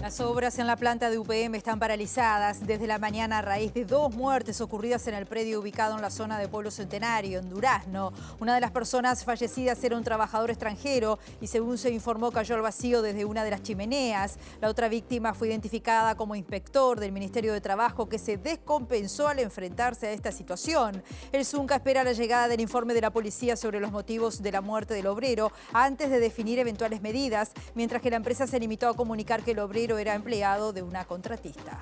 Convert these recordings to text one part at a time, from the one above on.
Las obras en la planta de UPM están paralizadas desde la mañana a raíz de 2 muertes ocurridas en el predio ubicado en la zona de Pueblo Centenario, en Durazno. Una de las personas fallecidas era un trabajador extranjero y, según se informó, cayó al vacío desde una de las chimeneas. La otra víctima fue identificada como inspector del Ministerio de Trabajo, que se descompensó al enfrentarse a esta situación. El Zunca espera la llegada del informe de la policía sobre los motivos de la muerte del obrero antes de definir eventuales medidas, mientras que la empresa se limitó a comunicar que el obrero era empleado de una contratista.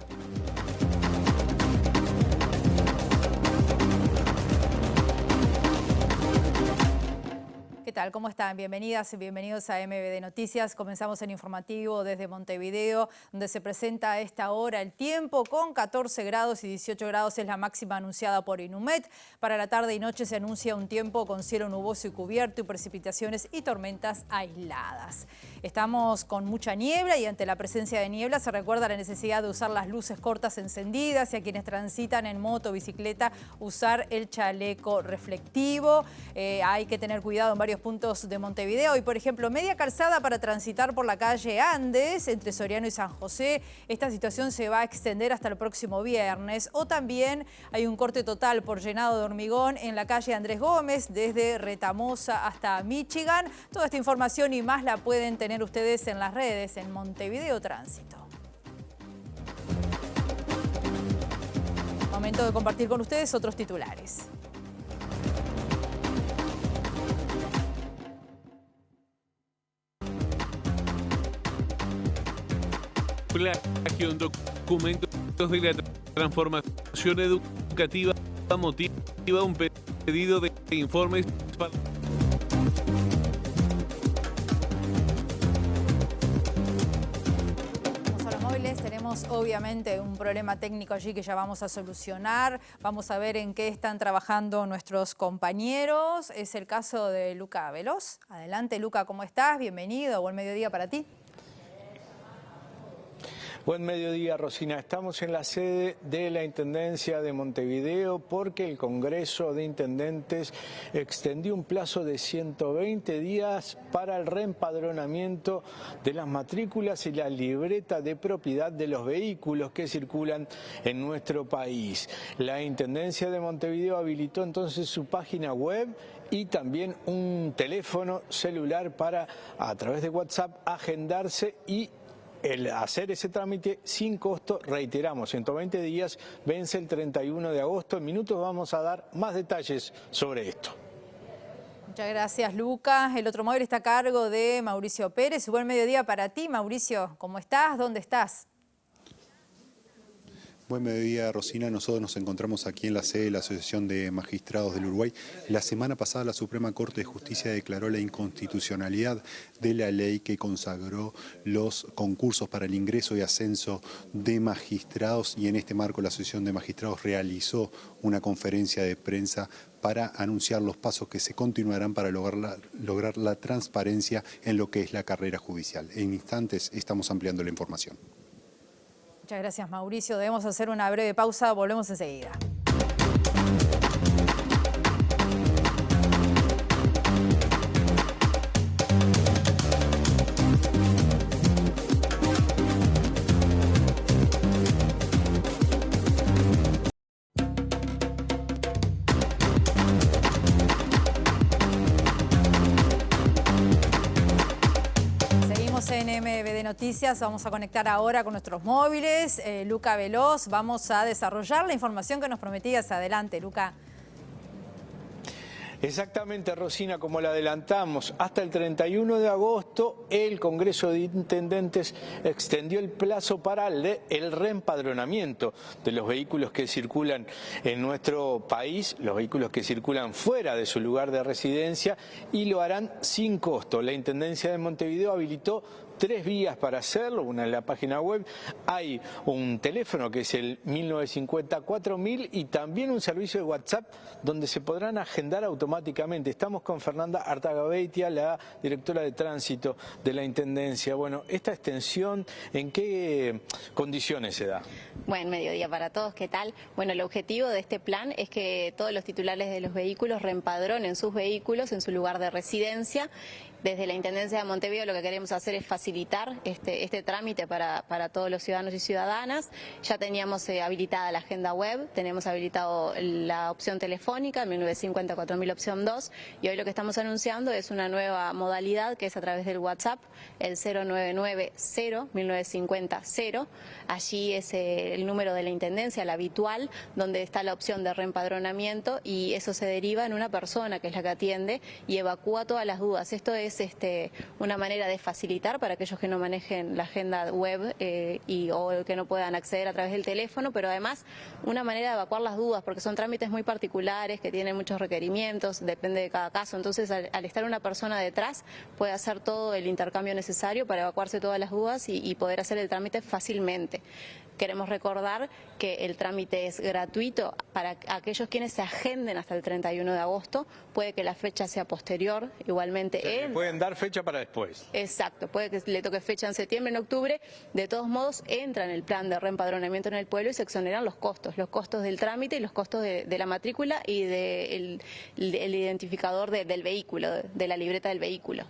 ¿Qué tal? ¿Cómo están? Bienvenidas y bienvenidos a MBD Noticias. Comenzamos el informativo desde Montevideo, donde se presenta a esta hora el tiempo con 14 grados y 18 grados es la máxima anunciada por Inumet. Para la tarde y noche se anuncia un tiempo con cielo nuboso y cubierto y precipitaciones y tormentas aisladas. Estamos con mucha niebla y ante la presencia de niebla se recuerda la necesidad de usar las luces cortas encendidas y a quienes transitan en moto o bicicleta usar el chaleco reflectivo. Hay que tener cuidado en varios puntos de Montevideo y, por ejemplo, media calzada para transitar por la calle Andes entre Soriano y San José. Esta situación se va a extender hasta el próximo viernes. O también hay un corte total por llenado de hormigón en la calle Andrés Gómez desde Retamosa hasta Michigan. Toda esta información y más la pueden tener ustedes en las redes en Montevideo Tránsito. Momento de compartir con ustedes otros titulares. Plagio en documentos de la transformación educativa motiva un pedido de informes para... Vamos a los móviles, tenemos obviamente un problema técnico allí que ya vamos a solucionar. Vamos a ver en qué están trabajando nuestros compañeros. Es el caso de Luca Veloz. Adelante, Luca, ¿cómo estás? Bienvenido, buen mediodía para ti. Buen mediodía, Rosina. Estamos en la sede de la Intendencia de Montevideo porque el Congreso de Intendentes extendió un plazo de 120 días para el reempadronamiento de las matrículas y la libreta de propiedad de los vehículos que circulan en nuestro país. La Intendencia de Montevideo habilitó entonces su página web y también un teléfono celular para, a través de WhatsApp, agendarse y hacer ese trámite sin costo. Reiteramos, 120 días, vence el 31 de agosto. En minutos vamos a dar más detalles sobre esto. Muchas gracias, Lucas. El otro móvil está a cargo de Mauricio Pérez. Buen mediodía para ti, Mauricio. ¿Cómo estás? ¿Dónde estás? Buen mediodía, Rosina. Nosotros nos encontramos aquí en la sede de la Asociación de Magistrados del Uruguay. La semana pasada la Suprema Corte de Justicia declaró la inconstitucionalidad de la ley que consagró los concursos para el ingreso y ascenso de magistrados, y en este marco la Asociación de Magistrados realizó una conferencia de prensa para anunciar los pasos que se continuarán para lograr la transparencia en lo que es la carrera judicial. En instantes estamos ampliando la información. Muchas gracias, Mauricio. Debemos hacer una breve pausa. Volvemos enseguida. En MBD Noticias vamos a conectar ahora con nuestros móviles. Luca Veloz, vamos a desarrollar la información que nos prometías. Adelante, Luca. Exactamente, Rosina, como la adelantamos, hasta el 31 de agosto el Congreso de Intendentes extendió el plazo para el reempadronamiento de los vehículos que circulan en nuestro país, los vehículos que circulan fuera de su lugar de residencia, y lo harán sin costo. La Intendencia de Montevideo habilitó 3 vías para hacerlo, una en la página web, hay un teléfono que es el 1950-4000 y también un servicio de WhatsApp donde se podrán agendar automáticamente. Estamos con Fernanda Artagabeitia, la directora de Tránsito de la Intendencia. Bueno, esta extensión, ¿en qué condiciones se da? Buen mediodía para todos, ¿qué tal? Bueno, el objetivo de este plan es que todos los titulares de los vehículos reempadronen sus vehículos en su lugar de residencia Desde la Intendencia de Montevideo lo que queremos hacer es facilitar este trámite para todos los ciudadanos y ciudadanas. Ya teníamos habilitada la agenda web, tenemos habilitado la opción telefónica, 1950-4000 opción 2, y hoy lo que estamos anunciando es una nueva modalidad que es a través del WhatsApp, el 0990-1950-0. Allí es el número de la Intendencia, la habitual, donde está la opción de reempadronamiento, y eso se deriva en una persona que es la que atiende y evacúa todas las dudas. Esto es una manera de facilitar para aquellos que no manejen la agenda web o que no puedan acceder a través del teléfono, pero además una manera de evacuar las dudas, porque son trámites muy particulares que tienen muchos requerimientos, depende de cada caso. Entonces, al estar una persona detrás, puede hacer todo el intercambio necesario para evacuarse todas las dudas y poder hacer el trámite fácilmente. Queremos recordar que el trámite es gratuito para aquellos quienes se agenden hasta el 31 de agosto. Puede que la fecha sea posterior, igualmente. Pueden dar fecha para después. Exacto, puede que le toque fecha en septiembre, en octubre. De todos modos, entra en el plan de reempadronamiento en el pueblo y se exoneran los costos del trámite y los costos de la matrícula y del identificador del vehículo, de la libreta del vehículo.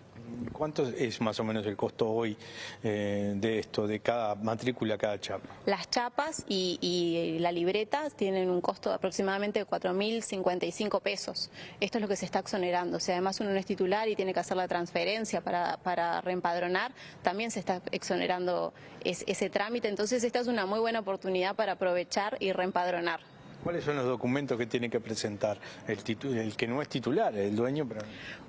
¿Cuánto es más o menos el costo hoy de esto, de cada matrícula, cada chapa? Las chapas y la libreta tienen un costo de aproximadamente 4.055 pesos. Esto es lo que se está exonerando. Si además uno no es titular y tiene que hacer la transferencia para reempadronar, también se está exonerando ese trámite. Entonces esta es una muy buena oportunidad para aprovechar y reempadronar. ¿Cuáles son los documentos que tiene que presentar el que no es titular, el dueño?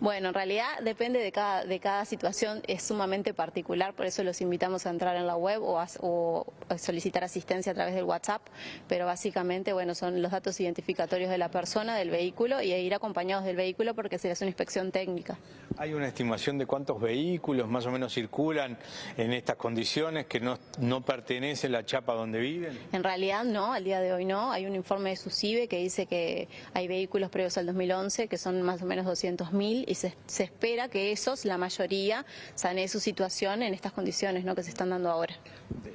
Bueno, en realidad depende de cada situación, es sumamente particular, por eso los invitamos a entrar en la web o solicitar asistencia a través del WhatsApp, pero básicamente, bueno, son los datos identificatorios de la persona, del vehículo, y ir acompañados del vehículo porque se le hace una inspección técnica. ¿Hay una estimación de cuántos vehículos más o menos circulan en estas condiciones que no pertenece la chapa donde viven? En realidad no, al día de hoy no, hay un informe de SUSIBE que dice que hay vehículos previos al 2011 que son más o menos 200.000 y se espera que esos, la mayoría, sanee su situación en estas condiciones, ¿no?, que se están dando ahora.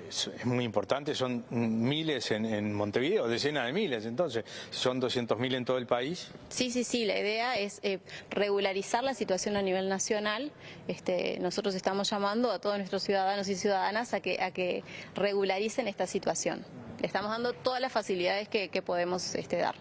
Es muy importante, son miles en Montevideo, decenas de miles, entonces, ¿son 200.000 en todo el país? Sí, la idea es regularizar la situación a nivel nacional. Nosotros estamos llamando a todos nuestros ciudadanos y ciudadanas a que regularicen esta situación. Le estamos dando todas las facilidades que podemos dar.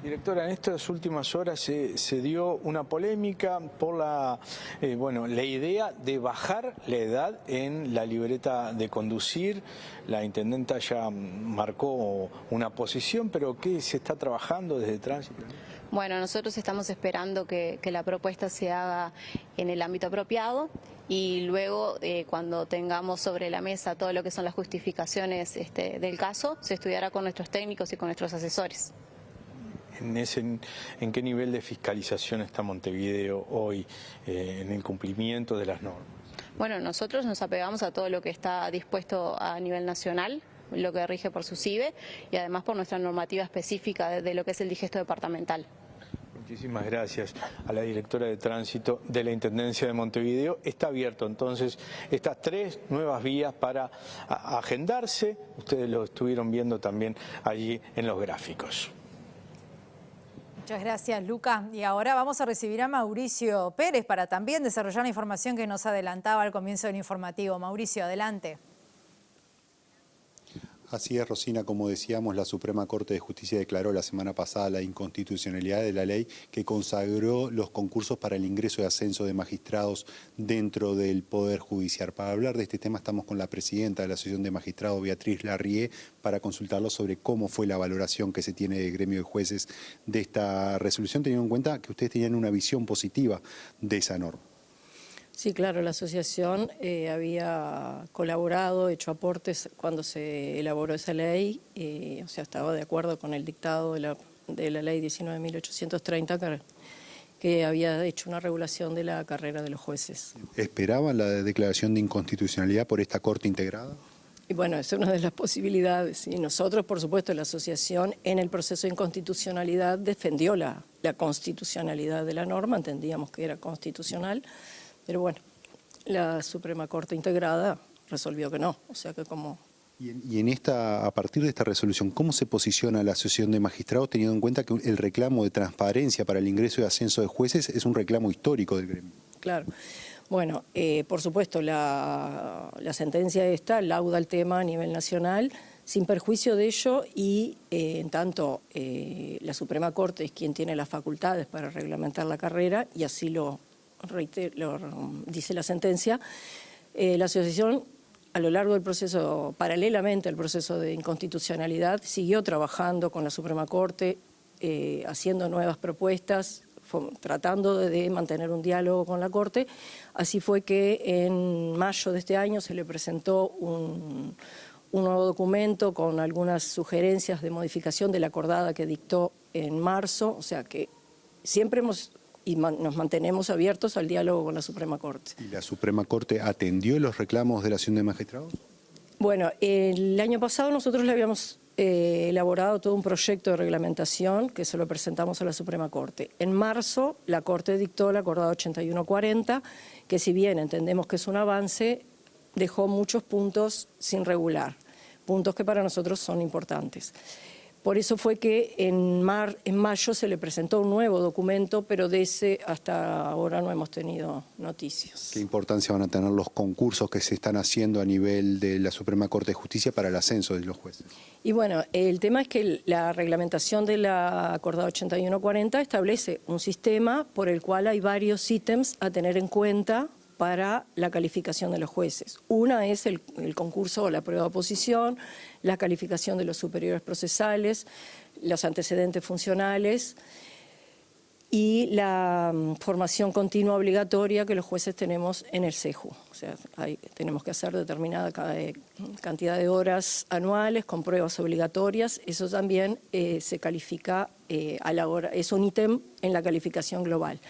Directora, en estas últimas horas se dio una polémica por la idea de bajar la edad en la libreta de conducir. La intendenta ya marcó una posición, pero ¿qué se está trabajando desde Tránsito? Bueno, nosotros estamos esperando que la propuesta se haga en el ámbito apropiado y luego cuando tengamos sobre la mesa todo lo que son las justificaciones del caso, se estudiará con nuestros técnicos y con nuestros asesores. ¿En qué nivel de fiscalización está Montevideo hoy en el cumplimiento de las normas? Bueno, nosotros nos apegamos a todo lo que está dispuesto a nivel nacional, lo que rige por SUSIBE y además por nuestra normativa específica de lo que es el digesto departamental. Muchísimas gracias a la directora de Tránsito de la Intendencia de Montevideo. Está abierto entonces estas 3 nuevas vías para agendarse. Ustedes lo estuvieron viendo también allí en los gráficos. Muchas gracias, Luca. Y ahora vamos a recibir a Mauricio Pérez para también desarrollar la información que nos adelantaba al comienzo del informativo. Mauricio, adelante. Así es, Rosina, como decíamos, la Suprema Corte de Justicia declaró la semana pasada la inconstitucionalidad de la ley que consagró los concursos para el ingreso y ascenso de magistrados dentro del Poder Judicial. Para hablar de este tema estamos con la presidenta de la Asociación de Magistrados, Beatriz Larrié, para consultarlo sobre cómo fue la valoración que se tiene del gremio de jueces de esta resolución, teniendo en cuenta que ustedes tenían una visión positiva de esa norma. Sí, claro, la asociación había colaborado, hecho aportes cuando se elaboró esa ley, estaba de acuerdo con el dictado de la ley 19.830 que había hecho una regulación de la carrera de los jueces. ¿Esperaban la declaración de inconstitucionalidad por esta Corte integrada? Y bueno, es una de las posibilidades. Y nosotros, por supuesto, la asociación en el proceso de inconstitucionalidad defendió la constitucionalidad de la norma, entendíamos que era constitucional. Pero bueno, la Suprema Corte integrada resolvió que no, o sea que como... Y a partir de esta resolución, ¿cómo se posiciona la Asociación de Magistrados teniendo en cuenta que el reclamo de transparencia para el ingreso y ascenso de jueces es un reclamo histórico del gremio? Claro. Bueno, por supuesto, la sentencia esta lauda el tema a nivel nacional, sin perjuicio de ello, y en tanto la Suprema Corte es quien tiene las facultades para reglamentar la carrera, y así lo dice la sentencia, la asociación a lo largo del proceso, paralelamente al proceso de inconstitucionalidad, siguió trabajando con la Suprema Corte, haciendo nuevas propuestas, tratando de mantener un diálogo con la Corte. Así fue que en mayo de este año se le presentó un nuevo documento con algunas sugerencias de modificación de la acordada que dictó en marzo, o sea que siempre nos mantenemos abiertos al diálogo con la Suprema Corte. ¿Y la Suprema Corte atendió los reclamos de la Asociación de Magistrados? Bueno, el año pasado nosotros le habíamos elaborado todo un proyecto de reglamentación que se lo presentamos a la Suprema Corte. En marzo la Corte dictó la acordada 8140, que si bien entendemos que es un avance, dejó muchos puntos sin regular, puntos que para nosotros son importantes. Por eso fue que en mayo se le presentó un nuevo documento, pero de ese hasta ahora no hemos tenido noticias. ¿Qué importancia van a tener los concursos que se están haciendo a nivel de la Suprema Corte de Justicia para el ascenso de los jueces? Y bueno, el tema es que la reglamentación de la acordada 8140 establece un sistema por el cual hay varios ítems a tener en cuenta para la calificación de los jueces. Una es el concurso o la prueba de oposición, la calificación de los superiores procesales, los antecedentes funcionales y la formación continua obligatoria que los jueces tenemos en el CEJU. O sea, tenemos que hacer determinada cantidad de horas anuales con pruebas obligatorias. Eso también se califica a la hora, es un ítem en la calificación global.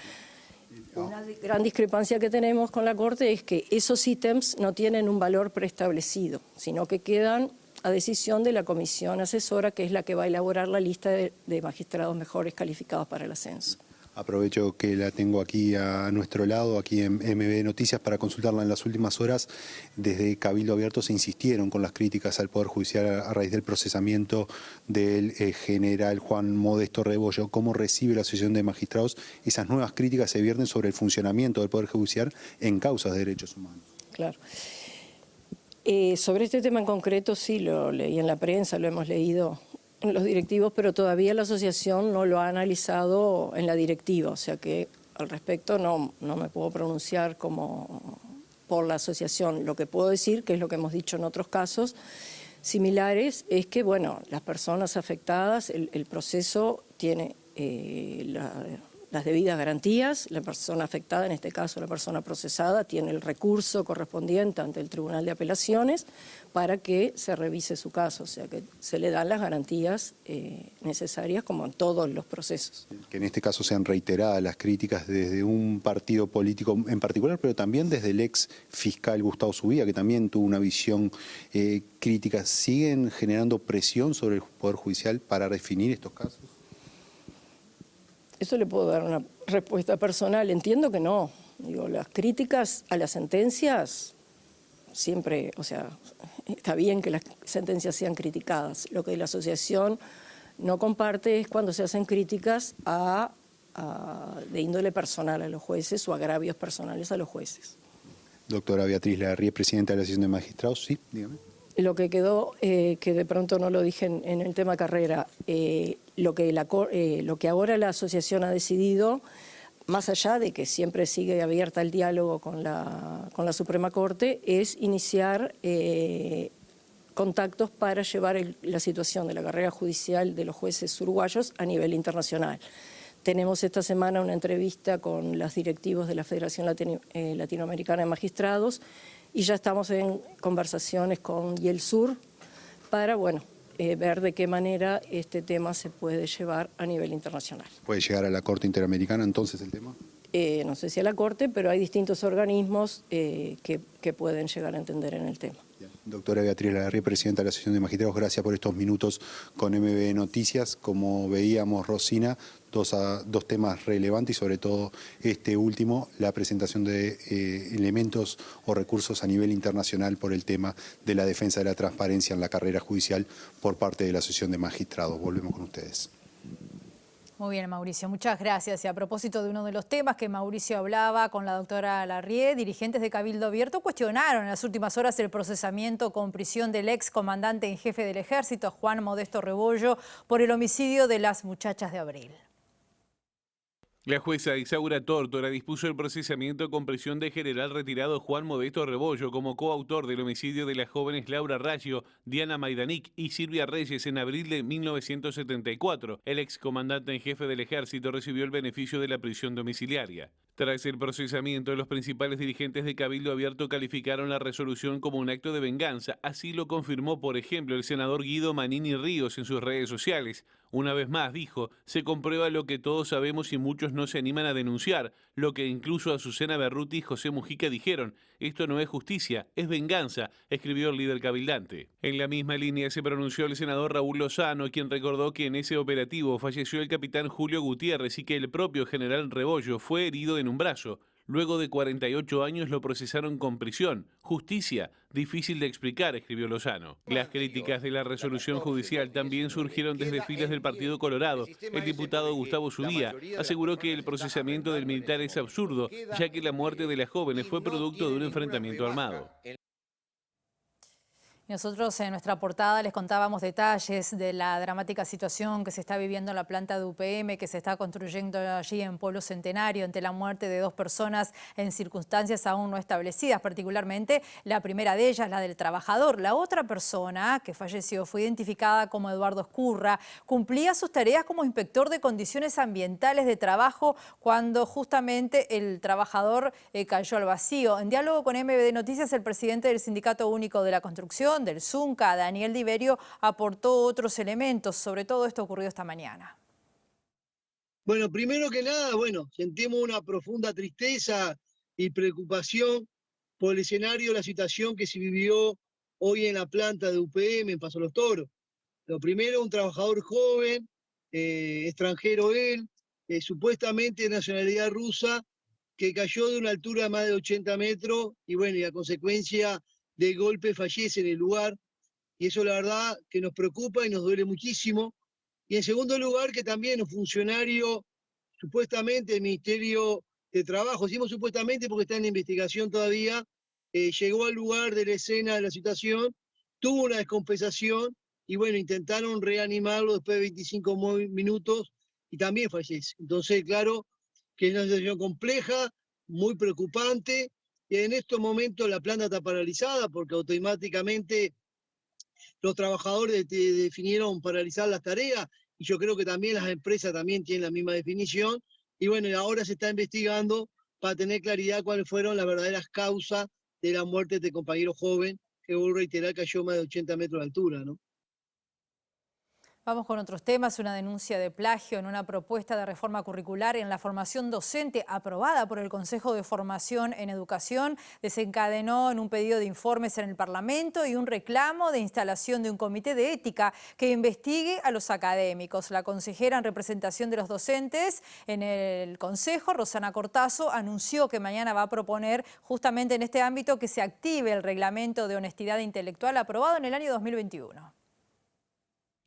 Una gran discrepancia que tenemos con la Corte es que esos ítems no tienen un valor preestablecido, sino que quedan a decisión de la comisión asesora, que es la que va a elaborar la lista de magistrados mejores calificados para el ascenso. Aprovecho que la tengo aquí a nuestro lado, aquí en MB Noticias, para consultarla. En las últimas horas, desde Cabildo Abierto se insistieron con las críticas al Poder Judicial a raíz del procesamiento del general Juan Modesto Rebollo. ¿Cómo recibe la Asociación de Magistrados esas nuevas críticas que se vierten sobre el funcionamiento del Poder Judicial en causas de derechos humanos? Claro. Sobre este tema en concreto sí lo leí en la prensa, lo hemos leído en los directivos, pero todavía la asociación no lo ha analizado en la directiva, o sea que al respecto no me puedo pronunciar como por la asociación. Lo que puedo decir, que es lo que hemos dicho en otros casos similares, es que bueno, las personas afectadas, el proceso tiene las debidas garantías, la persona afectada, en este caso la persona procesada, tiene el recurso correspondiente ante el Tribunal de Apelaciones para que se revise su caso, o sea que se le dan las garantías necesarias como en todos los procesos. Que en este caso sean reiteradas las críticas desde un partido político en particular, pero también desde el ex fiscal Gustavo Zubía, que también tuvo una visión crítica. ¿Siguen generando presión sobre el Poder Judicial para definir estos casos? Eso le puedo dar una respuesta personal. Entiendo que no. Digo, las críticas a las sentencias siempre, o sea, está bien que las sentencias sean criticadas. Lo que la asociación no comparte es cuando se hacen críticas de índole personal a los jueces o agravios personales a los jueces. Doctora Beatriz Larrie, presidenta de la Asociación de Magistrados, sí, dígame. Lo que quedó, que de pronto no lo dije en el tema carrera, lo que ahora la asociación ha decidido, más allá de que siempre sigue abierta el diálogo con la Suprema Corte, es iniciar contactos para llevar la situación de la carrera judicial de los jueces uruguayos a nivel internacional. Tenemos esta semana una entrevista con los directivos de la Federación Latinoamericana de Magistrados y ya estamos en conversaciones con YELSUR para, bueno, ver de qué manera este tema se puede llevar a nivel internacional. ¿Puede llegar a la Corte Interamericana entonces el tema? No sé si a la Corte, pero hay distintos organismos que pueden llegar a entender en el tema. Bien. Doctora Beatriz Larrie, presidenta de la Asociación de Magistrados, gracias por estos minutos con MB Noticias. Como veíamos, Rosina, dos temas relevantes y sobre todo este último, la presentación de elementos o recursos a nivel internacional por el tema de la defensa de la transparencia en la carrera judicial por parte de la Asociación de Magistrados. Volvemos con ustedes. Muy bien, Mauricio, muchas gracias. Y a propósito de uno de los temas que Mauricio hablaba con la doctora Larrié, dirigentes de Cabildo Abierto cuestionaron en las últimas horas el procesamiento con prisión del ex comandante en jefe del Ejército, Juan Modesto Rebollo, por el homicidio de las muchachas de Abril. La jueza Isaura Tórtora dispuso el procesamiento con prisión de general retirado Juan Modesto Rebollo como coautor del homicidio de las jóvenes Laura Raggio, Diana Maidanic y Silvia Reyes en abril de 1974. El excomandante en jefe del Ejército recibió el beneficio de la prisión domiciliaria. Tras el procesamiento, los principales dirigentes de Cabildo Abierto calificaron la resolución como un acto de venganza. Así lo confirmó, por ejemplo, el senador Guido Manini Ríos en sus redes sociales. Una vez más, dijo, se comprueba lo que todos sabemos y muchos no se animan a denunciar, lo que incluso Azucena Berruti y José Mujica dijeron. Esto no es justicia, es venganza, escribió el líder cabildante. En la misma línea se pronunció el senador Raúl Lozano, quien recordó que en ese operativo falleció el capitán Julio Gutiérrez y que el propio general Rebollo fue herido en un brazo. Luego de 48 años lo procesaron con prisión. Justicia, difícil de explicar, escribió Lozano. Las críticas de la resolución judicial también surgieron desde filas del Partido Colorado. El diputado Gustavo Zubía aseguró que el procesamiento del militar es absurdo, ya que la muerte de las jóvenes fue producto de un enfrentamiento armado. Nosotros en nuestra portada les contábamos detalles de la dramática situación que se está viviendo en la planta de UPM, que se está construyendo allí en Pueblo Centenario, ante la muerte de 2 personas en circunstancias aún no establecidas, particularmente la primera de ellas, la del trabajador. La otra persona que falleció fue identificada como Eduardo Escurra, cumplía sus tareas como inspector de condiciones ambientales de trabajo cuando justamente el trabajador cayó al vacío. En diálogo con MBD Noticias, el presidente del Sindicato Único de la Construcción, del ZUNCA, Daniel Diverio, aportó otros elementos. Sobre todo esto ocurrió esta mañana. Bueno, primero que nada, sentimos una profunda tristeza y preocupación por el escenario, la situación que se vivió hoy en la planta de UPM en Paso Los Toros. Lo primero, un trabajador joven, extranjero él, supuestamente de nacionalidad rusa, que cayó de una altura de más de 80 metros y a consecuencia del golpe fallece en el lugar, y eso la verdad que nos preocupa y nos duele muchísimo. Y en segundo lugar, que también un funcionario supuestamente del Ministerio de Trabajo, decimos supuestamente porque está en investigación todavía, llegó al lugar de la escena de la situación, tuvo una descompensación y intentaron reanimarlo después de 25 minutos y también fallece. Entonces, claro que es una situación compleja, muy preocupante. Y en estos momentos la planta está paralizada porque automáticamente los trabajadores definieron paralizar las tareas y yo creo que también las empresas también tienen la misma definición. Y ahora se está investigando para tener claridad cuáles fueron las verdaderas causas de la muerte de este compañero joven que, vuelvo a reiterar, cayó más de 80 metros de altura, ¿no? Vamos con otros temas. Una denuncia de plagio en una propuesta de reforma curricular en la formación docente aprobada por el Consejo de Formación en Educación desencadenó en un pedido de informes en el Parlamento y un reclamo de instalación de un comité de ética que investigue a los académicos. La consejera en representación de los docentes en el Consejo, Rosana Cortazo, anunció que mañana va a proponer justamente en este ámbito que se active el reglamento de honestidad intelectual aprobado en el año 2021.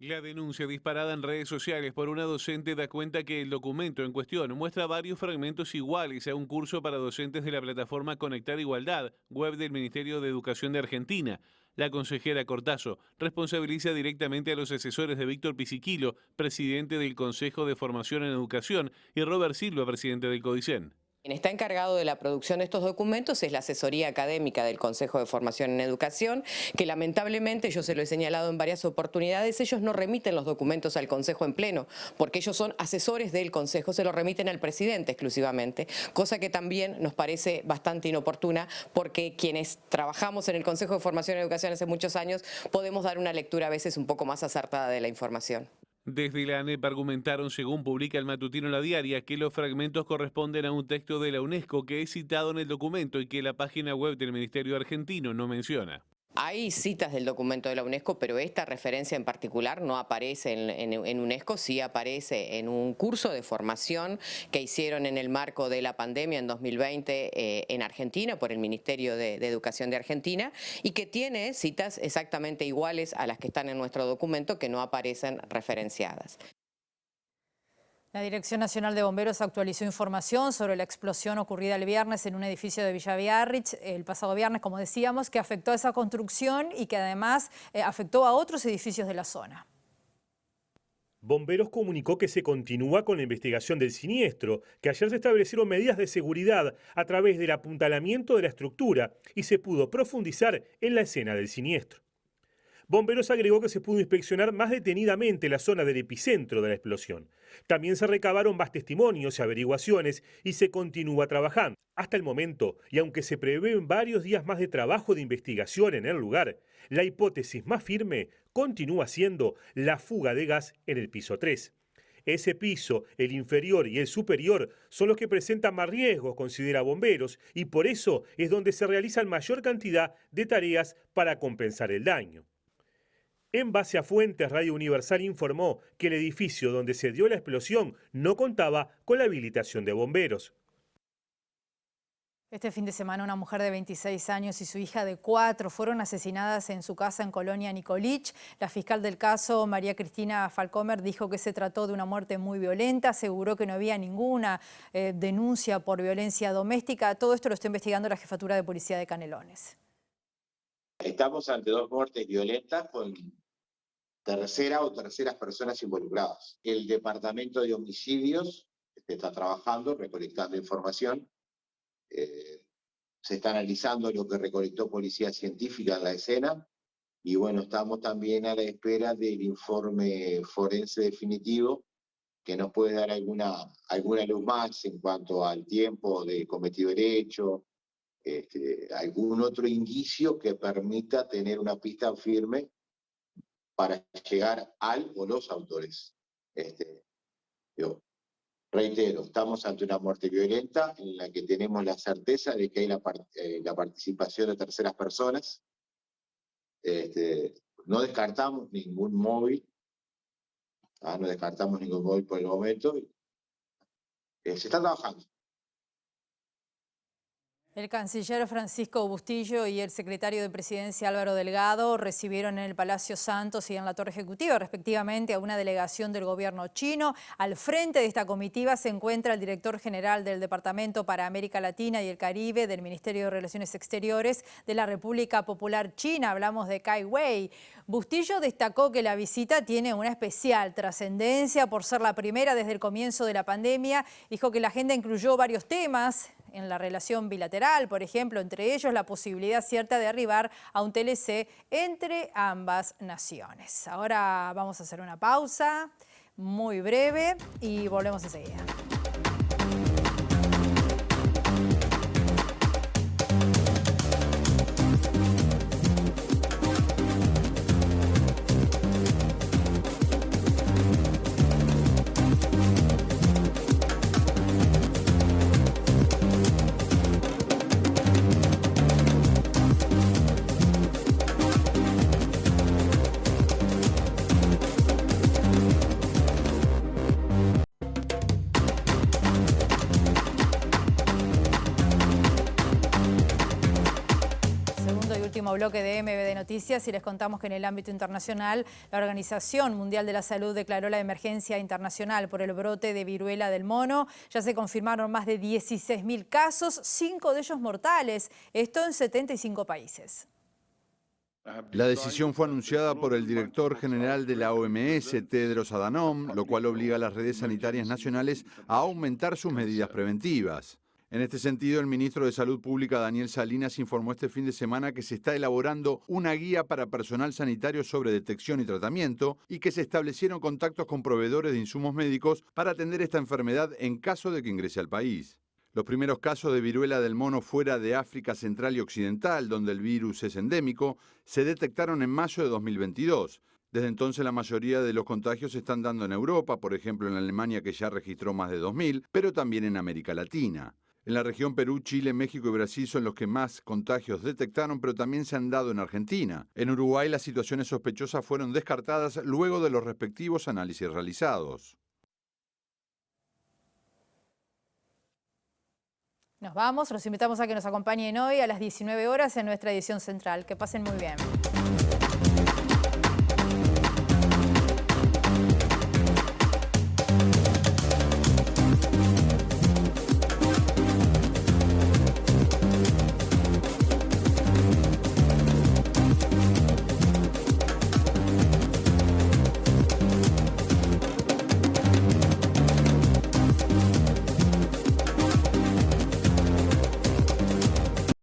La denuncia disparada en redes sociales por una docente da cuenta que el documento en cuestión muestra varios fragmentos iguales a un curso para docentes de la plataforma Conectar Igualdad, web del Ministerio de Educación de Argentina. La consejera Cortazo responsabiliza directamente a los asesores de Víctor Pisiquilo, presidente del Consejo de Formación en Educación, y Robert Silva, presidente del CODICEN. Quien está encargado de la producción de estos documentos es la asesoría académica del Consejo de Formación en Educación, que lamentablemente, yo se lo he señalado en varias oportunidades, ellos no remiten los documentos al Consejo en pleno, porque ellos son asesores del Consejo, se lo remiten al presidente exclusivamente, cosa que también nos parece bastante inoportuna, porque quienes trabajamos en el Consejo de Formación en Educación hace muchos años podemos dar una lectura a veces un poco más acertada de la información. Desde la ANEP argumentaron, según publica el matutino La Diaria, que los fragmentos corresponden a un texto de la UNESCO que es citado en el documento y que la página web del Ministerio argentino no menciona. Hay citas del documento de la UNESCO, pero esta referencia en particular no aparece en UNESCO, sí aparece en un curso de formación que hicieron en el marco de la pandemia en 2020 en Argentina por el Ministerio de Educación de Argentina y que tiene citas exactamente iguales a las que están en nuestro documento que no aparecen referenciadas. La Dirección Nacional de Bomberos actualizó información sobre la explosión ocurrida el viernes en un edificio de Villa Biarritz, el pasado viernes, como decíamos, que afectó a esa construcción y que además afectó a otros edificios de la zona. Bomberos comunicó que se continúa con la investigación del siniestro, que ayer se establecieron medidas de seguridad a través del apuntalamiento de la estructura y se pudo profundizar en la escena del siniestro. Bomberos agregó que se pudo inspeccionar más detenidamente la zona del epicentro de la explosión. También se recabaron más testimonios y averiguaciones y se continúa trabajando. Hasta el momento, y aunque se prevén varios días más de trabajo de investigación en el lugar, la hipótesis más firme continúa siendo la fuga de gas en el piso 3. Ese piso, el inferior y el superior, son los que presentan más riesgos, considera Bomberos, y por eso es donde se realizan mayor cantidad de tareas para compensar el daño. En base a fuentes, Radio Universal informó que el edificio donde se dio la explosión no contaba con la habilitación de bomberos. Este fin de semana una mujer de 26 años y su hija de 4 fueron asesinadas en su casa en Colonia Nicolich. La fiscal del caso, María Cristina Falcomer, dijo que se trató de una muerte muy violenta, aseguró que no había ninguna denuncia por violencia doméstica. Todo esto lo está investigando la Jefatura de Policía de Canelones. Estamos ante 2 muertes violentas con tercera o terceras personas involucradas. El Departamento de Homicidios está trabajando, recolectando información. Se está analizando lo que recolectó Policía Científica en la escena. Y bueno, estamos también a la espera del informe forense definitivo que nos puede dar alguna luz más en cuanto al tiempo de cometido el hecho, algún otro indicio que permita tener una pista firme para llegar al o los autores. Yo reitero, estamos ante una muerte violenta en la que tenemos la certeza de que hay la participación de terceras personas. No descartamos ningún móvil, no descartamos ningún móvil por el momento. Se está trabajando. El canciller Francisco Bustillo y el secretario de Presidencia Álvaro Delgado recibieron en el Palacio Santos y en la Torre Ejecutiva, respectivamente, a una delegación del gobierno chino. Al frente de esta comitiva se encuentra el director general del Departamento para América Latina y el Caribe del Ministerio de Relaciones Exteriores de la República Popular China. Hablamos de Kai Wei. Bustillo destacó que la visita tiene una especial trascendencia por ser la primera desde el comienzo de la pandemia. Dijo que la agenda incluyó varios temas en la relación bilateral, por ejemplo, entre ellos la posibilidad cierta de arribar a un TLC entre ambas naciones. Ahora vamos a hacer una pausa muy breve y volvemos enseguida. Bloque de MBD Noticias y les contamos que en el ámbito internacional la Organización Mundial de la Salud declaró la emergencia internacional por el brote de viruela del mono. Ya se confirmaron más de 16.000 casos, 5 de ellos mortales, esto en 75 países. La decisión fue anunciada por el director general de la OMS, Tedros Adhanom, lo cual obliga a las redes sanitarias nacionales a aumentar sus medidas preventivas. En este sentido, el ministro de Salud Pública, Daniel Salinas, informó este fin de semana que se está elaborando una guía para personal sanitario sobre detección y tratamiento y que se establecieron contactos con proveedores de insumos médicos para atender esta enfermedad en caso de que ingrese al país. Los primeros casos de viruela del mono fuera de África Central y Occidental, donde el virus es endémico, se detectaron en mayo de 2022. Desde entonces la mayoría de los contagios se están dando en Europa, por ejemplo en Alemania, que ya registró más de 2.000, pero también en América Latina. En la región Perú, Chile, México y Brasil son los que más contagios detectaron, pero también se han dado en Argentina. En Uruguay las situaciones sospechosas fueron descartadas luego de los respectivos análisis realizados. Nos vamos, los invitamos a que nos acompañen hoy a las 19 horas en nuestra edición central. Que pasen muy bien.